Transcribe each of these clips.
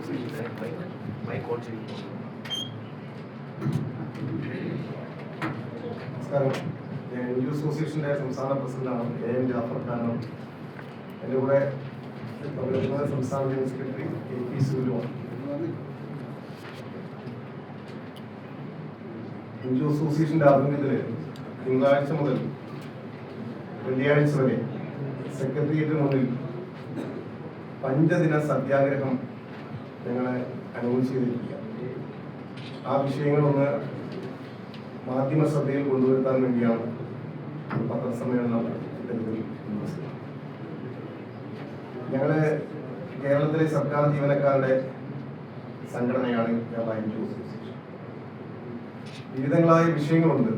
നമസ്കാരം. ഞാൻ ഇന്ത്യൻ അസോസിയേഷൻ്റെ സംസ്ഥാന പ്രസിഡന്റാണ് AM ജാഫർ ഖാനാണ്. എൻ്റെ കൂടെ സംസ്ഥാന ജനറൽ സെക്രട്ടറി KP സുലുമാണ്. ഇന്ത്യൻ അസോസിയേഷൻ്റെ ആഭിമുഖ്യത്തിൽ തിങ്കളാഴ്ച മുതൽ വെള്ളിയാഴ്ച വരെ സെക്രട്ടേറിയറ്റിന് മുന്നിൽ 5 ദിന സത്യാഗ്രഹം ഞങ്ങളെ അനൗൺസ് ചെയ്തിരിക്കുക. ആ വിഷയങ്ങളൊന്ന് മാധ്യമ ശ്രദ്ധയിൽ കൊണ്ടുവരുത്താൻ വേണ്ടിയാണ് പത്രസമ്മേളനം ഞങ്ങള് കേരളത്തിലെ സർക്കാർ ജീവനക്കാരുടെ സംഘടനയാണ് കേരള ഇന്ത്യൻ അസോസിയേഷൻ. വിവിധങ്ങളായ വിഷയങ്ങളുണ്ട്.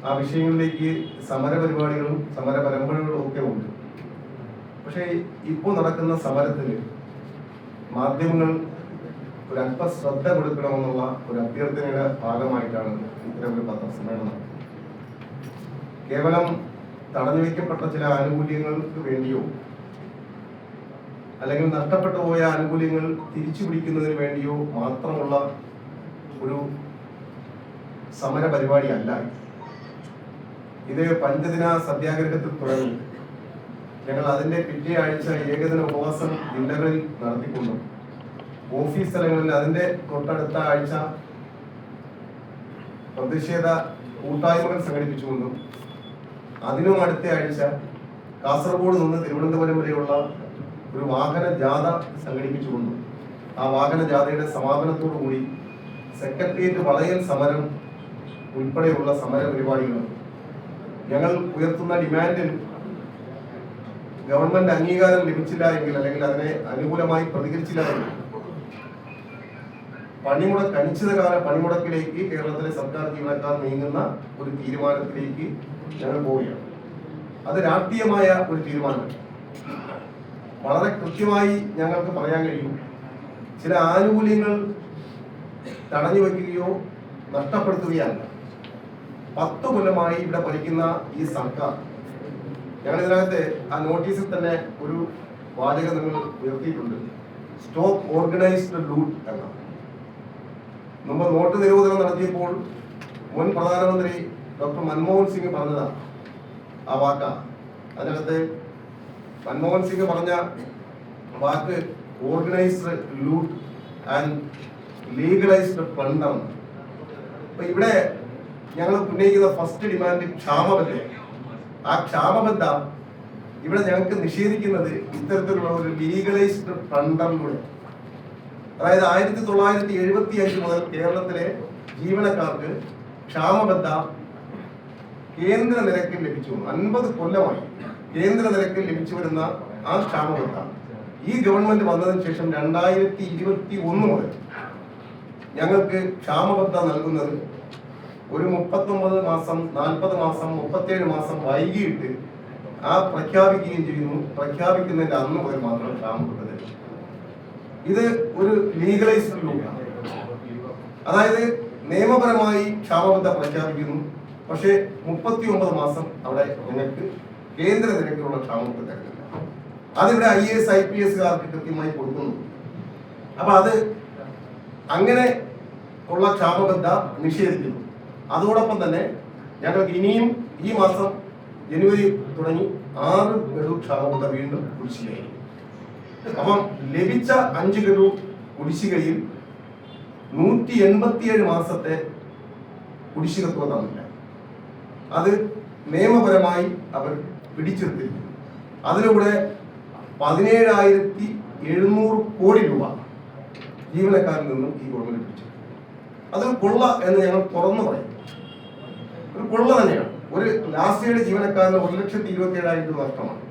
ആ വിഷയങ്ങളിലേക്ക് സമര പരിപാടികളും സമര പരമ്പരകളും ഒക്കെ ഉണ്ട്. പക്ഷേ ഇപ്പോൾ നടക്കുന്ന സമരത്തിൽ മാധ്യമങ്ങൾ ഒരല്പ ശ്രദ്ധ കൊടുക്കണമെന്നുള്ള ഒരു അഭ്യർത്ഥനയുടെ ഭാഗമായിട്ടാണ് ഇത്തരമൊരു പത്രസമ്മേളനം. കേവലം തടഞ്ഞു വയ്ക്കപ്പെട്ട ചില ആനുകൂല്യങ്ങൾക്ക് വേണ്ടിയോ അല്ലെങ്കിൽ നഷ്ടപ്പെട്ടു പോയ ആനുകൂല്യങ്ങൾ തിരിച്ചു പിടിക്കുന്നതിന് വേണ്ടിയോ മാത്രമുള്ള ഒരു സമര പരിപാടിയല്ല ഇത്. 5 ദിന സത്യാഗ്രഹത്തിൽ തുടങ്ങി ഞങ്ങൾ അതിന്റെ പിറ്റേ ആഴ്ച ഏകദിന ഉപവാസം ജില്ലകളിൽ നടത്തിക്കൊണ്ടു. ഓഫീസ് സ്ഥലങ്ങളിൽ അതിന്റെ തൊട്ടടുത്ത ആഴ്ച പ്രതിഷേധ കൂട്ടായ്മകൾ സംഘടിപ്പിച്ചുകൊണ്ടും അതിനും അടുത്ത ആഴ്ച കാസർഗോഡ് നിന്ന് തിരുവനന്തപുരം വരെയുള്ള ഒരു വാഹന ജാഥ സംഘടിപ്പിച്ചുകൊണ്ടും ആ വാഹന ജാഥയുടെ സമാപനത്തോടു കൂടി സെക്രട്ടേറിയറ്റ് വളയൽ സമരം ഉൾപ്പെടെയുള്ള സമര പരിപാടികൾ ഞങ്ങൾ ഉയർത്തുന്ന ഡിമാൻഡിൽ ഗവൺമെന്റ് അംഗീകാരം ലഭിച്ചില്ല എങ്കിൽ അല്ലെങ്കിൽ അതിനെ അനുകൂലമായി പ്രതികരിച്ചില്ല എങ്കിൽ അനിശ്ചിതകാല പണിമുടക്കിലേക്ക് കേരളത്തിലെ സർക്കാർ ജീവനക്കാർ നീങ്ങുന്ന ഒരു തീരുമാനത്തിലേക്ക് ഞങ്ങൾ പോവുകയാണ്. അത് രാഷ്ട്രീയമായ ഒരു തീരുമാനം. വളരെ കൃത്യമായി ഞങ്ങൾക്ക് പറയാൻ കഴിയും. ചില ആനുകൂല്യങ്ങൾ തടഞ്ഞു വയ്ക്കുകയോ നഷ്ടപ്പെടുത്തുകയല്ല. 10 കൊല്ലമായി ഇവിടെ ഭരിക്കുന്ന ഈ സർക്കാർ, ഞങ്ങൾ ഇതിനകത്ത് ആ നോട്ടീസിൽ തന്നെ ഒരു വാചകം നിങ്ങൾ ഉയർത്തിയിട്ടുണ്ട്. സ്റ്റോപ്പ് ഓർഗനൈസ്ഡ് ലൂട്ട് എന്ന. മുമ്പ് നോട്ട് നിരോധനം നടത്തിയപ്പോൾ മുൻ പ്രധാനമന്ത്രി ഡോക്ടർ മൻമോഹൻ സിംഗ് പറഞ്ഞതാണ് ആ വാക്ക. അതിനകത്ത് മൻമോഹൻ സിംഗ് പറഞ്ഞ വാക്ക് organised loot and legalised plunder. അപ്പൊ ഇവിടെ ഞങ്ങൾ ഉന്നയിക്കുന്ന ഫസ്റ്റ് ഡിമാൻഡ് ക്ഷാമബദ്ധ. ആ ക്ഷാമബദ്ധ ഇവിടെ ഞങ്ങൾക്ക് നിഷേധിക്കുന്നത് ഇത്തരത്തിലുള്ള ഒരു ലീഗലൈസ്ഡ് പ്ലണ്ടറിലൂടെ. അതായത് 1975 മുതൽ കേരളത്തിലെ ജീവനക്കാർക്ക് ക്ഷാമബദ്ധ കേന്ദ്ര നിരക്കിൽ ലഭിച്ചു. 50 കൊല്ലമായി കേന്ദ്ര നിരക്കിൽ ലഭിച്ചു വരുന്ന ആ ക്ഷാമബദ്ധ ഈ ഗവൺമെന്റ് വന്നതിന് ശേഷം 2021 മുതൽ ഞങ്ങൾക്ക് ക്ഷാമബദ്ധ നൽകുന്നത് ഒരു 39 മാസം, 40 മാസം, 37 മാസം വൈകിട്ട് ആ പ്രഖ്യാപിക്കുകയും ചെയ്യുന്നു. പ്രഖ്യാപിക്കുന്നതിന്റെ അന്ന് മുതൽ മാത്രം ക്ഷാമബദ്ധ. ഇത് ഒരു ലീഗലൈസ്ഡ് ലൂട്ടാണ്. അതായത് നിയമപരമായി ക്ഷാമബദ്ധ പ്രഖ്യാപിക്കുന്നു, പക്ഷേ 39 മാസം അവിടെ നിങ്ങൾക്ക് കേന്ദ്ര നിരക്കിലുള്ള ക്ഷാമബദ്ധ തരുന്നില്ല. അതിവിടെ IAS IPS കാർക്ക് കൃത്യമായി കൊടുക്കുന്നു. അപ്പൊ അത് അങ്ങനെ ഉള്ള ക്ഷാമബദ്ധ നിഷേധിക്കുന്നു. അതോടൊപ്പം തന്നെ ഞങ്ങൾക്ക് ഇനിയും ഈ മാസം ജനുവരി തുടങ്ങി 6 ഗഡു ക്ഷാമബദ്ധ വീണ്ടും കുടിശ്ശികയായി. അപ്പം ലഭിച്ച 5 ഗഡു കുടിശ്ശികയിൽ 187 മാസത്തെ കുടിശ്ശിക തുക തന്നില്ല. അത് നിയമപരമായി അവർ പിടിച്ചെടുത്തിരിക്കുന്നു. അതിലൂടെ 17,700 കോടി രൂപ ജീവനക്കാരിൽ നിന്നും ഈ ഗവൺമെന്റ് പിടിച്ചു. അതൊരു കൊള്ള എന്ന് ഞങ്ങൾ തുറന്നു പറയും. ഒരു കൊള്ള തന്നെയാണ്. ഒരു ലാസ്റ്റ് ഇയർ ജീവനക്കാരന് 1,27,000 രൂപ നഷ്ടമാണ്.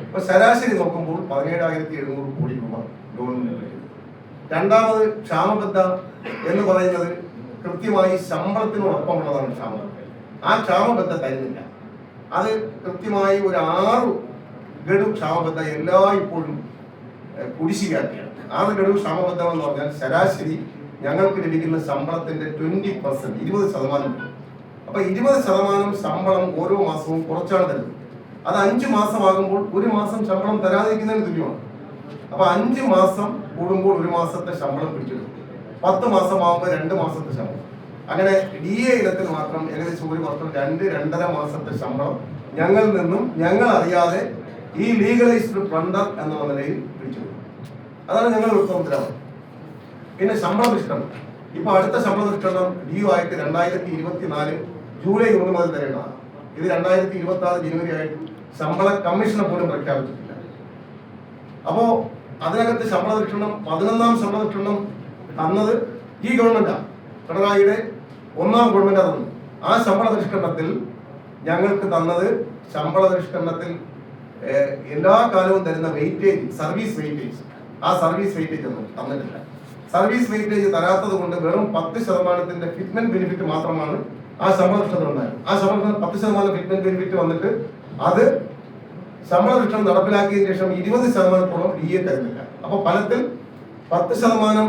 അപ്പൊ ശരാശരി നോക്കുമ്പോൾ 17,700 കോടി രൂപ ഗവൺമെന്റ് കിട്ടും. രണ്ടാമത് ക്ഷാമബദ്ധ എന്ന് പറയുന്നത് കൃത്യമായി ശമ്പളത്തിനോടൊപ്പമുള്ളതാണ് ക്ഷാമബദ്ധ. ആ ക്ഷാമബദ്ധ തരുന്നില്ല. അത് കൃത്യമായി ഒരു 6 ഗഡു ക്ഷാമബദ്ധ ഇപ്പോഴും കുടിശ്ശികയാക്കിയാണ്. 6 ഗഡു ക്ഷാമബദ്ധം എന്ന് പറഞ്ഞാൽ ശരാശരി ഞങ്ങൾക്ക് ലഭിക്കുന്ന ശമ്പളത്തിന്റെ 20%, 20%. അപ്പൊ 20% ശമ്പളം ഓരോ മാസവും കുറച്ചാണ് തരുന്നത്. അത് 5 മാസമാകുമ്പോൾ 1 മാസം ശമ്പളം തരാതിരിക്കുന്നതിന് തുല്യമാണ്. അപ്പൊ 5 മാസം കൂടുമ്പോൾ 1 മാസത്തെ ശമ്പളം പിടിച്ചെടുക്കും. 10 മാസമാകുമ്പോൾ 2 മാസത്തെ ശമ്പളം. അങ്ങനെ DA ഇനത്തിൽ മാത്രം ഏകദേശം ഒരു വർഷം 2-2.5 മാസത്തെ ശമ്പളം ഞങ്ങളിൽ നിന്നും ഞങ്ങൾ അറിയാതെ ഈ ലീഗലൈസ്ഡ് പ്ലണ്ടർ എന്ന നിലയിൽ പിടിച്ചെടുക്കും. അതാണ് ഞങ്ങളുടെ ഉത്തരവാദിത്തം. പിന്നെ ശമ്പള പരിഷ്കരണം. ഇപ്പൊ അടുത്ത ശമ്പള പരിഷ്കരണം DU ആയിട്ട് 2024 ജൂലൈ 1 മുതൽ തരേണ്ടതാണ്. ഇത് 2026 ജനുവരി ആയിട്ട് ശമ്പള കമ്മീഷനെ പോലും പ്രഖ്യാപിച്ചിട്ടില്ല. അപ്പോ അതിനകത്ത് ശമ്പള പരിഷ്കരണം 11ാം ശമ്പള പരിഷ്കരണം തന്നത് ഈ ഗവൺമെന്റാണ്. പിണറായിയുടെ 1ാം ഗവൺമെന്റ് തന്നു. ആ ശമ്പള പരിഷ്കരണത്തിൽ ഞങ്ങൾക്ക് തന്നത് ശമ്പള പരിഷ്കരണത്തിൽ എല്ലാ കാലവും തരുന്ന വെയിറ്റേജ്, സർവീസ് വെയിറ്റേജ്, ആ സർവീസ് വെയിറ്റേജ് ഒന്നും തന്നിട്ടില്ല. സർവീസ് വെയിറ്റേജ് തരാത്തത് കൊണ്ട് വെറും 10% ഫിറ്റ്മെന്റ് ബെനിഫിറ്റ് മാത്രമാണ് ആ ശമ്പള പരിഷ്കരണം ഉണ്ടായത്. ആ ശമ്പള 10% ഫിറ്റ്മെന്റ് ബെനിഫിറ്റ് വന്നിട്ട് അത് ശമ്പള പരിഷ്കരണം നടപ്പിലാക്കിയതിനു ശേഷം 20%-ഓളം DA തരുന്നില്ല. അപ്പൊ ഫലത്തിൽ 10%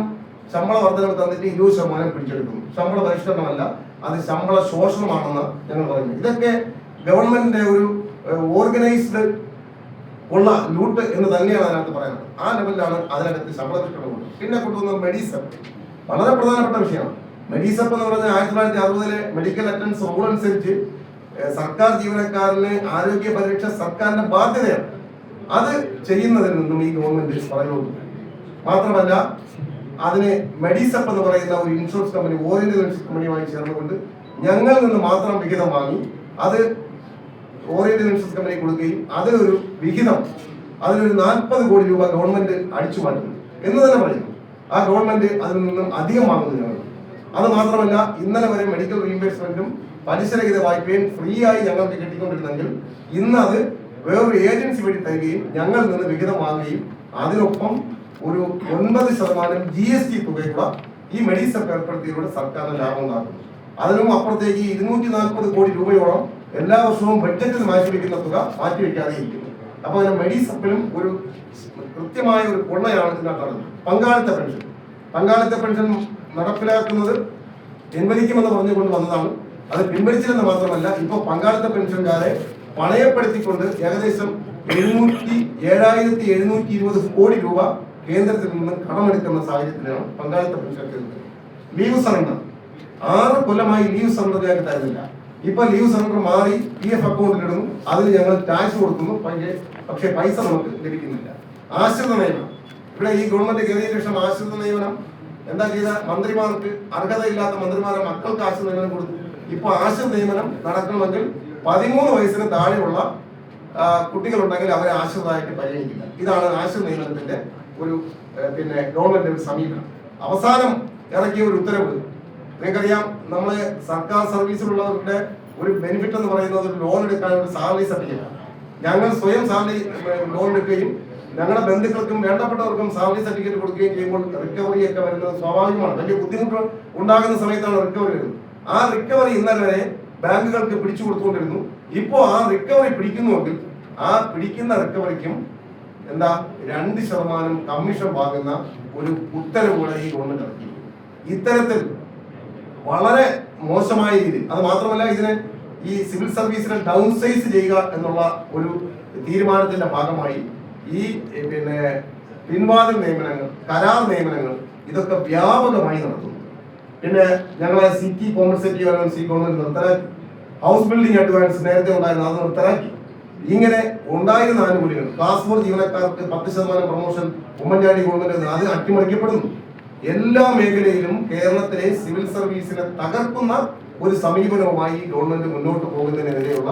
ശമ്പള വർധനവ് തന്നിട്ട് 20% പിടിച്ചെടുക്കുന്നു. ശമ്പള പരിഷ്കരണമല്ല, അത് ശമ്പള ശോഷണമാണെന്ന് ഞങ്ങൾ പറയുന്നു. ഇതൊക്കെ ഗവൺമെന്റിന്റെ ഒരു ഓർഗനൈസ്ഡ് ഉള്ള ലൂട്ട് എന്ന് തന്നെയാണ് അതിനകത്ത് പറയുന്നത്. ആ ലെവലിലാണ് അതിനകത്ത് ശമ്പള പരിഷ്കരണം കൊണ്ട്. പിന്നെ കൊണ്ടുവന്നത് മെഡിസെപ്പ്, വളരെ പ്രധാനപ്പെട്ട വിഷയമാണ്. മെഡിസെപ്പ് എന്ന് പറഞ്ഞാൽ 1960 മെഡിക്കൽ അറ്റൻഡൻസ് റൂൾ അനുസരിച്ച് സർക്കാർ ജീവനക്കാരന് ആരോഗ്യ പരിരക്ഷ സർക്കാരിന്റെ ബാധ്യതയാണ്. അത് ചെയ്യുന്നതിൽ നിന്നും ഈ ഗവൺമെന്റ് പറയുന്നു. മാത്രമല്ല അതിന് മെഡിസെപ്പ് എന്ന് പറയുന്ന ഒരു ഇൻഷുറൻസ് കമ്പനി, ഓറിയന്റൽ ഇൻഷുറൻസ് കമ്പനിയുമായി ചേർന്നുകൊണ്ട് ഞങ്ങളിൽ നിന്ന് മാത്രം വിഹിതം വാങ്ങി അത് ഓറിയന്റൽ ഇൻഷുറൻസ് കമ്പനി കൊടുക്കുകയും അതിനൊരു വിഹിതം, അതിനൊരു 40 കോടി രൂപ ഗവൺമെന്റ് അടിച്ചു മാറ്റുന്നു എന്ന് തന്നെ പറയുന്നു. ആ ഗവൺമെന്റ് അതിൽ നിന്നും അധികം വാങ്ങുന്നതിനാണ്. അത് മാത്രമല്ല ഇന്നലെ വരെ മെഡിക്കൽ റീഇംബേഴ്സ്മെന്റും പലിശരഹിത വായ്പയും ഫ്രീ ആയി ഞങ്ങൾക്ക് കിട്ടിക്കൊണ്ടിരുന്നെങ്കിൽ ഇന്ന് അത് വേറൊരു ഏജൻസി വഴി തരികയും ഞങ്ങളിൽ നിന്ന് വിഹിതം വാങ്ങുകയും അതിനൊപ്പം ഒരു 9% GST തുക കൂടെ ഈ മെഡിസെപ്പ് ഏർപ്പെടുത്തിയതിലൂടെ സർക്കാരിന് ലാഭം ഉണ്ടാക്കുന്നു. അതിനും അപ്പുറത്തേക്ക് 240 കോടി രൂപയോളം എല്ലാ വർഷവും ബഡ്ജറ്റിൽ മാറ്റിവെക്കുന്ന തുക മാറ്റിവെക്കാതെ ഇരിക്കുന്നു. അപ്പൊ അതിന് മെഡിസെപ്പിലും ഒരു കൃത്യമായ ഒരു കൊള്ളയാണ് ഇതിനകത്ത്. പങ്കാളിത്ത പെൻഷൻ നടപ്പിലാക്കുന്നത് പിൻവലിക്കുമെന്ന് പറഞ്ഞുകൊണ്ട് വന്നതാണ്. അത് പിൻവലിച്ചില്ലെന്ന് മാത്രമല്ല, ഇപ്പൊ പങ്കാളിത്ത പെൻഷൻകാരെ പണയപ്പെടുത്തിക്കൊണ്ട് ഏകദേശം 7,720 കോടി രൂപ കേന്ദ്രത്തിൽ നിന്ന് കടമെടുക്കുന്ന സാഹചര്യത്തിലാണ് പങ്കാളിത്ത പെൻഷൻ. ലീവ് സറണ്ടർ 6 കൊല്ലമായി ലീവ് സറണ്ടർ ഞങ്ങൾക്ക് തരുന്നില്ല. ഇപ്പൊ ലീവ് സറണ്ടർ മാറി PF അക്കൗണ്ടിലിടുന്നു, അതിന് ഞങ്ങൾ ടാക്സ് കൊടുക്കുന്നു, പക്ഷേ പൈസ നമുക്ക് ലഭിക്കുന്നില്ല. ആശ്രിത നിയമനം, ഇവിടെ ഈ ഗവൺമെന്റ് കയറിയ ശേഷം ആശ്രിത നിയമനം എന്താ ചെയ്ത, മന്ത്രിമാർക്ക് അർഹതയില്ലാത്ത മന്ത്രിമാരെ മക്കൾക്ക് ആശ്രിത നിയമനം കൊടുത്തു. ഇപ്പൊ ആശ്രിത നിയമനം നടക്കണമെങ്കിൽ 13 വയസ്സിന് താഴെയുള്ള കുട്ടികളുണ്ടെങ്കിൽ അവരെ ആശ്രിതമായിട്ട് പരിഗണിക്കില്ല. ഇതാണ് ആശ്രിത നിയമനത്തിന്റെ ഒരു പിന്നെ ഗവൺമെന്റ് സമീപനം. അവസാനം ഇറക്കിയ ഒരു ഉത്തരവ് നിങ്ങൾക്കറിയാം, നമ്മള് സർക്കാർ സർവീസിലുള്ളവരുടെ ഒരു ബെനിഫിറ്റ് എന്ന് പറയുന്നത് ഒരു ലോൺ എടുക്കാനുള്ള സാലറി സർട്ടിഫിക്കറ്റ്. ഞങ്ങൾ സ്വയം സാലറി ലോൺ എടുക്കുകയും ഞങ്ങളുടെ ബന്ധുക്കൾക്കും വേണ്ടപ്പെട്ടവർക്കും സാലറി സർട്ടിഫിക്കറ്റ് കൊടുക്കുകയും ചെയ്യുമ്പോൾ റിക്കവറി ഒക്കെ വരുന്നത് സ്വാഭാവികമാണ്. വലിയ ബുദ്ധിമുട്ട് ഉണ്ടാകുന്ന സമയത്താണ് റിക്കവറി വരുന്നത്. ആ റിക്കവറി ഇന്നലെ വരെ ബാങ്കുകൾക്ക് പിടിച്ചു കൊടുത്തുകൊണ്ടിരുന്നു. ഇപ്പോൾ ആ റിക്കവറി പിടിക്കുന്നുവെങ്കിൽ ആ പിടിക്കുന്ന റിക്കവറിക്കും 2% കമ്മീഷൻ വാങ്ങുന്ന ഒരു ഉത്തരവ് കൂടെ ഈ ഗവൺമെന്റ് ഇറക്കി. ഇത്തരത്തിൽ വളരെ മോശമായ രീതി. അത് മാത്രമല്ല, ഇതിനെ ഈ സിവിൽ സർവീസിനെ ഡൗൺ സൈസ് ചെയ്യുക എന്നുള്ള ഒരു തീരുമാനത്തിന്റെ ഭാഗമായി ഈ പിന്നെ പിൻവാതിൽ നിയമനങ്ങൾ, കരാർ നിയമനങ്ങൾ ഇതൊക്കെ വ്യാപകമായി നടത്തുന്നു. പിന്നെ ഞങ്ങളെ സിറ്റി കോമ്പൻസേറ്റീവ് അലവൻസ് ഈ ഗവൺമെന്റ് നിർത്തലാക്കി. ഹൗസ് ബിൽഡിംഗ് അഡ്വാൻസ് നേരത്തെ ഉണ്ടായിരുന്നു, അത് നിർത്തലാക്കി. ഇങ്ങനെ ഉണ്ടായിരുന്ന ആനുകൂല്യങ്ങൾ, ക്ലാസ് 4 ജീവനക്കാർക്ക് 10% പ്രൊമോഷൻ ഉമ്മൻചാണ്ടി ഗവൺമെന്റ് അത് അട്ടിമറിക്കപ്പെടുന്നു. എല്ലാ മേഖലയിലും കേരളത്തിലെ സിവിൽ സർവീസിനെ തകർക്കുന്ന ഒരു സമീപനവുമായി ഗവൺമെന്റ് മുന്നോട്ട് പോകുന്നതിനെതിരെയുള്ള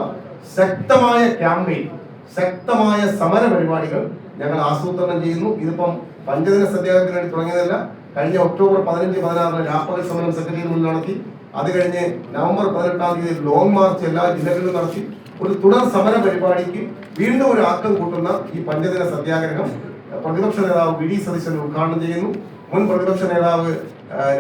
ശക്തമായ ക്യാമ്പയിൻ, ശക്തമായ സമര പരിപാടികൾ ഞങ്ങൾ ആസൂത്രണം ചെയ്യുന്നു. ഇതിപ്പം പഞ്ചദിന സത്യാഗ്രഹത്തിന് വേണ്ടി തുടങ്ങിയതല്ല. കഴിഞ്ഞ ഒക്ടോബർ 15-16 രാപ്പകൽ സമരം സെക്രട്ടറിയിൽ മുന്നിൽ നടത്തി. അത് കഴിഞ്ഞ് നവംബർ 18-ാം തീയതി ലോങ് മാർച്ച് എല്ലാ ജില്ലകളിലും നടത്തി. ഒരു തുടർ സമര പരിപാടിക്ക് വീണ്ടും ഒരു ആക്കം കൂട്ടുന്ന ഈ പഞ്ചദിന സത്യാഗ്രഹം പ്രതിപക്ഷ നേതാവ് VD സതീശൻ ഉദ്ഘാടനം ചെയ്യുന്നു. മുൻ പ്രതിപക്ഷ നേതാവ്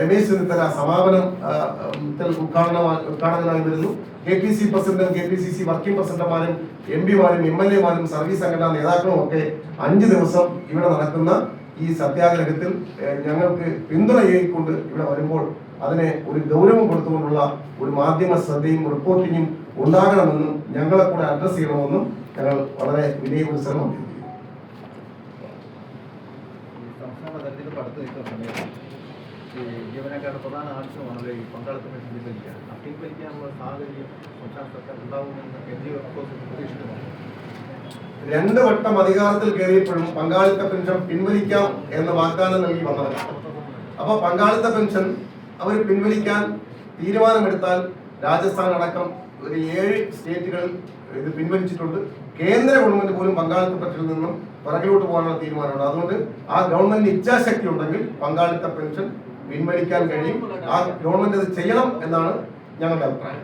രമേശ് ചെന്നിത്തല സമാപനത്തിൽ ഉദ്ഘാടകനായി വരുന്നു. KPC പ്രസിഡന്റും KPCC വർക്കിംഗ് പ്രസിഡന്റുമാരും MP-മാരും MLA-മാരും സർവീസ് സംഘടനാ നേതാക്കളും ഒക്കെ 5 ദിവസം ഇവിടെ നടക്കുന്ന ഈ സത്യാഗ്രഹത്തിൽ ഞങ്ങൾക്ക് പിന്തുണയേക്കൊണ്ട് ഇവിടെ വരുമ്പോൾ അതിനെ ഒരു ഗൗരവം കൊടുത്തുകൊണ്ടുള്ള ഒരു മാധ്യമ ശ്രദ്ധയും റിപ്പോർട്ടിങ്ങും ഉണ്ടാകണമെന്നും ഞങ്ങളെ കൂടെ അഡ്രസ് ചെയ്യണമെന്നും ഞങ്ങൾ വളരെ വിനയപുരസരം അഭ്യർത്ഥിക്കുന്നു. സംസ്ഥാന തലത്തിൽ അടുത്ത് നിൽക്കുന്ന സമയത്ത് ഈ ജീവനക്കാരുടെ പ്രധാന ആവശ്യമാണല്ലോ ഈ പങ്കാളിത്ത പെൻഷൻ പിൻവലിക്കാൻ. ആ പിൻവലിക്കാനുള്ള സാഹചര്യം സംസ്ഥാന സർക്കാർ ഉണ്ടാവുമെന്ന് NGO പ്രതീക്ഷിക്കുന്നു. 2 വട്ടം അധികാരത്തിൽ കയറിയപ്പോഴും പങ്കാളിത്ത പെൻഷൻ പിൻവലിക്കാം എന്ന് വാഗ്ദാനം നൽകി വന്നവരാണ്. അപ്പൊ പങ്കാളിത്ത പെൻഷൻ അവർ പിൻവലിക്കാൻ തീരുമാനമെടുത്താൽ രാജസ്ഥാൻ അടക്കം ഒരു 7 സ്റ്റേറ്റുകളിൽ ഇത് പിൻവലിച്ചിട്ടുണ്ട്. കേന്ദ്ര ഗവൺമെന്റ് പോലും പങ്കാളിത്ത പെൻഷനിൽ നിന്നും പിറകിലോട്ട് പോകാനുള്ള തീരുമാനമുണ്ട്. അതുകൊണ്ട് ആ ഗവൺമെന്റിന് ഇച്ഛാശക്തി ഉണ്ടെങ്കിൽ പങ്കാളിത്ത പെൻഷൻ പിൻവലിക്കാൻ കഴിയും. ആ ഗവൺമെന്റ് അത് ചെയ്യണം എന്നാണ് ഞങ്ങളുടെ അഭിപ്രായം.